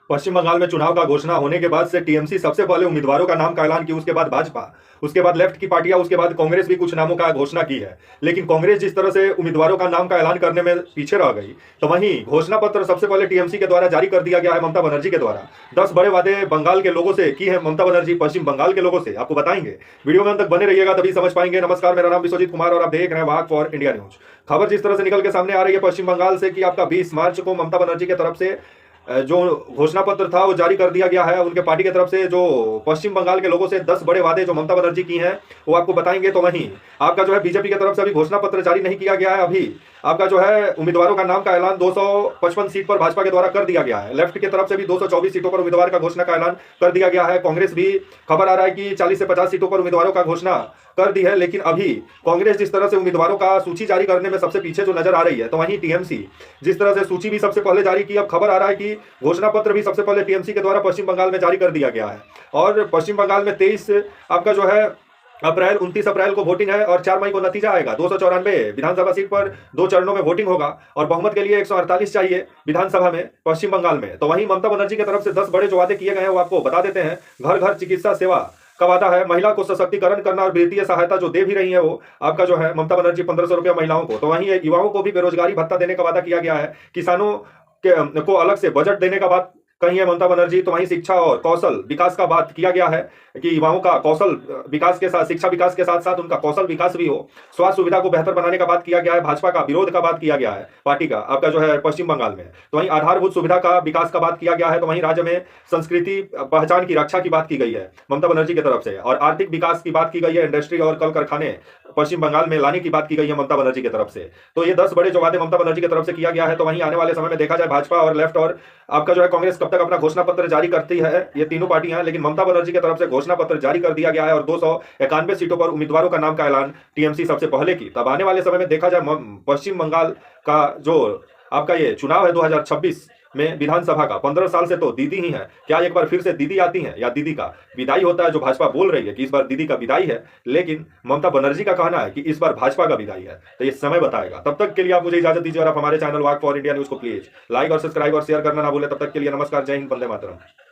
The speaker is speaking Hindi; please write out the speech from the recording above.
पश्चिम बंगाल में चुनाव का घोषणा होने के बाद से टीएमसी सबसे पहले उम्मीदवारों का नाम का ऐलान की, उसके बाद भाजपा, उसके बाद लेफ्ट की पार्टियां, उसके बाद कांग्रेस भी कुछ नामों का घोषणा की है। लेकिन कांग्रेस जिस तरह से उम्मीदवारों का नाम का ऐलान करने में पीछे रह गई, तो वहीं घोषणा पत्र सबसे पहले टीएमसी के द्वारा जारी कर दिया गया है ममता बनर्जी के द्वारा। 10 बड़े वादे बंगाल के लोगों से की है ममता बनर्जी, पश्चिम बंगाल के लोगों से, आपको बताएंगे। वीडियो में अंत तक बने रहिएगा तभी समझ पाएंगे। नमस्कार, मेरा नाम विश्वजीत कुमार और आप देख रहे हैं वाक फॉर इंडिया न्यूज। खबर जिस तरह से निकल के सामने आ रही है पश्चिम बंगाल से कि आपका 20 मार्च को ममता बनर्जी की तरफ से जो घोषणा पत्र था वो जारी कर दिया गया है उनके पार्टी की तरफ से, जो पश्चिम बंगाल के लोगों से 10 बड़े वादे जो ममता बनर्जी की हैं वो आपको बताएंगे। तो वहीं आपका जो है बीजेपी की तरफ से अभी घोषणा पत्र जारी नहीं किया गया है। अभी आपका जो है उम्मीदवारों का नाम का ऐलान 255 सीट पर भाजपा के द्वारा कर दिया गया है। लेफ्ट की तरफ से भी 224 सीटों पर उम्मीदवार का घोषणा का ऐलान कर दिया गया है। कांग्रेस भी खबर आ रहा है कि 40 से 50 सीटों पर उम्मीदवारों का घोषणा कर दी है। लेकिन अभी कांग्रेस जिस तरह से उम्मीदवारों का सूची जारी करने में सबसे पीछे जो नजर आ रही है, तो वहीं टीएमसी जिस तरह से सूची भी सबसे पहले जारी की, अब खबर आ रहा है कि घोषणा पत्र भी सबसे पहले टीएमसी के द्वारा पश्चिम बंगाल में जारी कर दिया गया है। और पश्चिम बंगाल में 23 आपका जो है 29 अप्रैल को वोटिंग है और 4 मई को नतीजा आएगा। 294 विधानसभा सीट पर 2 चरणों में वोटिंग होगा और बहुमत के लिए 148 चाहिए विधानसभा में पश्चिम बंगाल में। तो वहीं ममता बनर्जी की तरफ से 10 बड़े जो वादे किए गए हैं वो आपको बता देते हैं। घर घर चिकित्सा सेवा का वादा है, महिला को सशक्तिकरण करना और वित्तीय सहायता जो दे भी रही है वो आपका जो है ममता बनर्जी 1500 रुपया महिलाओं को। तो वहीं युवाओं को भी बेरोजगारी भत्ता देने का वादा किया गया है। किसानों को अलग से बजट देने का बात कही है ममता बनर्जी। तो वहीं शिक्षा और कौशल विकास का बात किया गया है कि युवाओं का कौशल विकास के साथ, शिक्षा विकास के साथ साथ उनका कौशल विकास भी हो। स्वास्थ्य सुविधा को बेहतर बनाने का बात किया गया है। भाजपा का विरोध का बात किया गया है पार्टी का आपका जो है पश्चिम बंगाल में। तो वहीं आधारभूत सुविधा का विकास का बात किया गया है। तो वहीं राज्य में संस्कृति पहचान की रक्षा की बात की गई है ममता बनर्जी की तरफ से, और आर्थिक विकास की बात की गई है। इंडस्ट्री और कल कारखाने पश्चिम बंगाल में लाने की बात की गई है ममता बनर्जी की तरफ से। तो ये 10 बड़े जो वादे ममता बनर्जी की तरफ से किया गया है। तो वहीं आने वाले समय में देखा जाए भाजपा और लेफ्ट और आपका जो है कांग्रेस कब तक अपना घोषणा पत्र जारी करती है, ये तीनों पार्टियां। लेकिन ममता बनर्जी की तरफ से घोषणा पत्र जारी कर दिया गया है और 291 सीटों पर उम्मीदवारों का नाम का ऐलान टीएमसी सबसे पहले की। तब आने वाले समय में देखा जाए पश्चिम बंगाल का जो आपका ये चुनाव है 2026 में विधानसभा का, 15 साल से तो दीदी ही है। क्या एक बार फिर से दीदी आती हैं या दीदी का विदाई होता है, जो भाजपा बोल रही है कि इस बार दीदी का विदाई है, लेकिन ममता बनर्जी का कहना है कि इस बार भाजपा का विदाई है। तो ये समय बताएगा। तब तक के लिए आप मुझे इजाजत दीजिए और आप हमारे channel walk for India news को प्लीज लाइक और सब्सक्राइब और शेयर करना ना भूलें। तब तक के लिए नमस्कार, जय हिंद, वंदे मातरम।